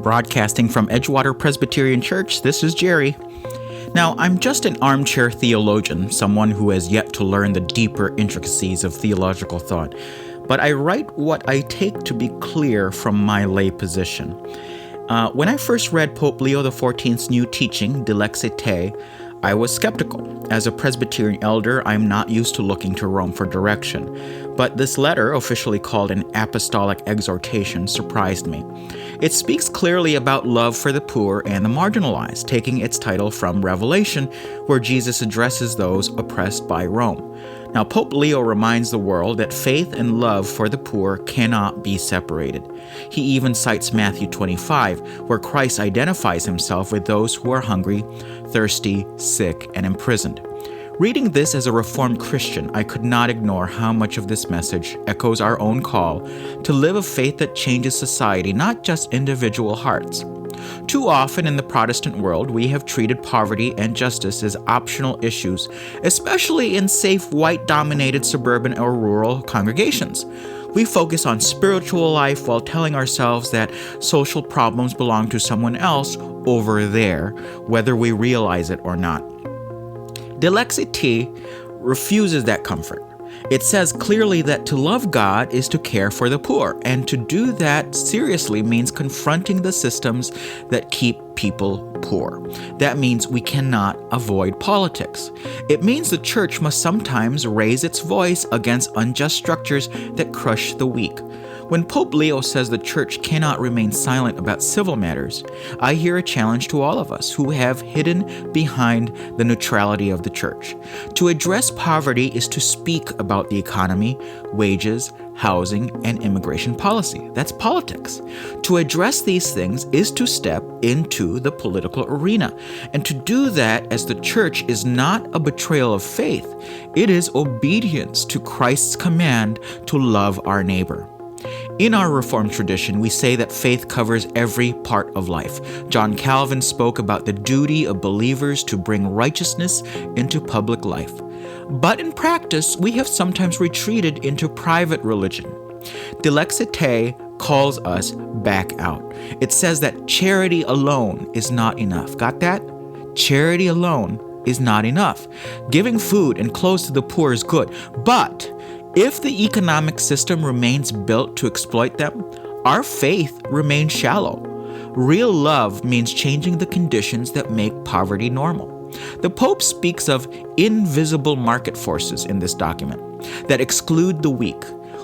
Broadcasting from Edgewater Presbyterian Church, this is Jerry. Now, I'm just an armchair theologian, someone who has yet to learn the deeper intricacies of theological thought, but I write what I take to be clear from my lay position. When I first read Pope Leo XIV's new teaching, Dilexi Te, I was skeptical. As a Presbyterian elder, I'm not used to looking to Rome for direction. But this letter, officially called an apostolic exhortation, surprised me. It speaks clearly about love for the poor and the marginalized, taking its title from Revelation, where Jesus addresses those oppressed by Rome. Now, Pope Leo reminds the world that faith and love for the poor cannot be separated. He even cites Matthew 25, where Christ identifies himself with those who are hungry, thirsty, sick, and imprisoned. Reading this as a Reformed Christian, I could not ignore how much of this message echoes our own call to live a faith that changes society, not just individual hearts. Too often in the Protestant world, we have treated poverty and justice as optional issues, especially in safe, white-dominated suburban or rural congregations. We focus on spiritual life while telling ourselves that social problems belong to someone else over there, whether we realize it or not. Dilexi Te refuses that comfort. It says clearly that to love God is to care for the poor, and to do that seriously means confronting the systems that keep people poor. That means we cannot avoid politics. It means the church must sometimes raise its voice against unjust structures that crush the weak. When Pope Leo says the church cannot remain silent about civil matters, I hear a challenge to all of us who have hidden behind the neutrality of the church. To address poverty is to speak about the economy, wages, housing, and immigration policy. That's politics. To address these things is to step into the political arena. And to do that as the church is not a betrayal of faith. It is obedience to Christ's command to love our neighbor. In our Reformed tradition, we say that faith covers every part of life. John Calvin spoke about the duty of believers to bring righteousness into public life. But in practice, we have sometimes retreated into private religion. Dilexi Te calls us back out. It says that charity alone is not enough. Got that? Charity alone is not enough. Giving food and clothes to the poor is good, but if the economic system remains built to exploit them, our faith remains shallow. Real love means changing the conditions that make poverty normal. The Pope speaks of invisible market forces in this document that exclude the weak.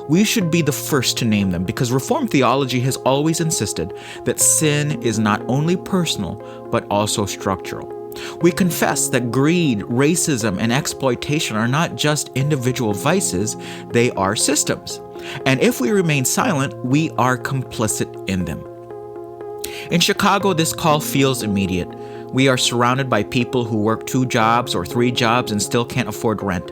We should be the first to name them because Reformed theology has always insisted that sin is not only personal, but also structural. We confess that greed, racism, and exploitation are not just individual vices, they are systems. And if we remain silent, we are complicit in them. In Chicago, this call feels immediate. We are surrounded by people who work 2 jobs or 3 jobs and still can't afford rent.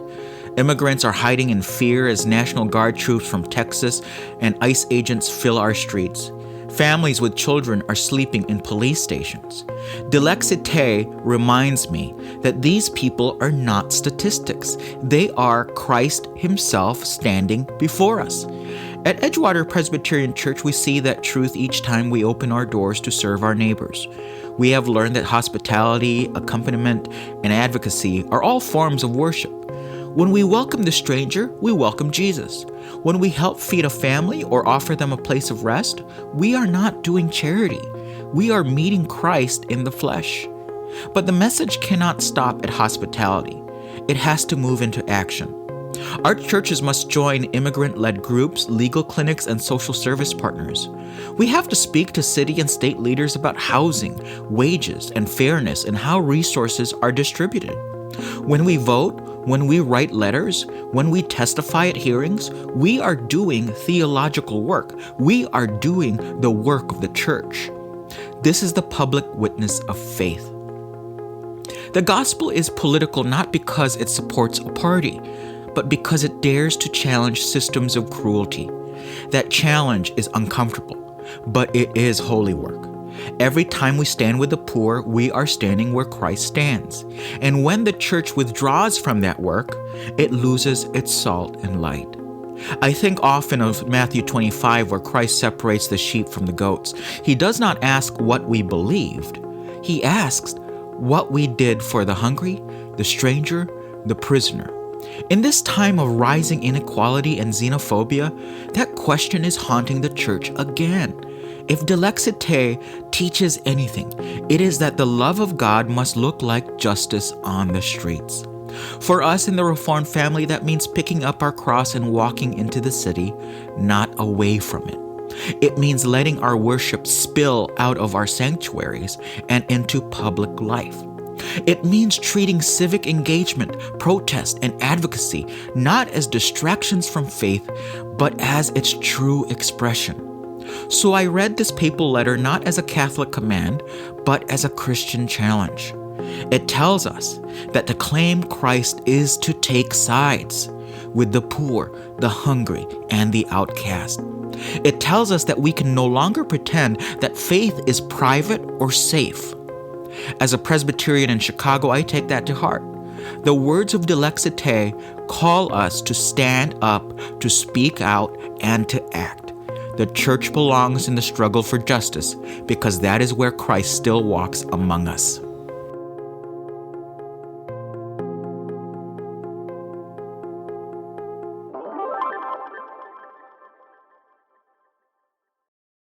Immigrants are hiding in fear as National Guard troops from Texas and ICE agents fill our streets. Families with children are sleeping in police stations. Dilexi Te reminds me that these people are not statistics. They are Christ himself standing before us. At Edgewater Presbyterian Church, we see that truth each time we open our doors to serve our neighbors. We have learned that hospitality, accompaniment, and advocacy are all forms of worship. When we welcome the stranger, we welcome Jesus. When we help feed a family or offer them a place of rest, we are not doing charity. We are meeting Christ in the flesh. But the message cannot stop at hospitality. It has to move into action. Our churches must join immigrant-led groups, legal clinics, and social service partners. We have to speak to city and state leaders about housing, wages, and fairness and how resources are distributed. When we vote, when we write letters, when we testify at hearings, we are doing theological work. We are doing the work of the church. This is the public witness of faith. The gospel is political not because it supports a party, but because it dares to challenge systems of cruelty. That challenge is uncomfortable, but it is holy work. Every time we stand with the poor, we are standing where Christ stands. And when the church withdraws from that work, it loses its salt and light. I think often of Matthew 25, where Christ separates the sheep from the goats. He does not ask what we believed. He asks what we did for the hungry, the stranger, the prisoner. In this time of rising inequality and xenophobia, that question is haunting the church again. If Dilexi Te teaches anything, it is that the love of God must look like justice on the streets. For us in the Reformed family, that means picking up our cross and walking into the city, not away from it. It means letting our worship spill out of our sanctuaries and into public life. It means treating civic engagement, protest, and advocacy not as distractions from faith, but as its true expression. So I read this papal letter not as a Catholic command, but as a Christian challenge. It tells us that to claim Christ is to take sides with the poor, the hungry, and the outcast. It tells us that we can no longer pretend that faith is private or safe. As a Presbyterian in Chicago, I take that to heart. The words of Dilexi Te call us to stand up, to speak out, and to act. The church belongs in the struggle for justice because that is where Christ still walks among us.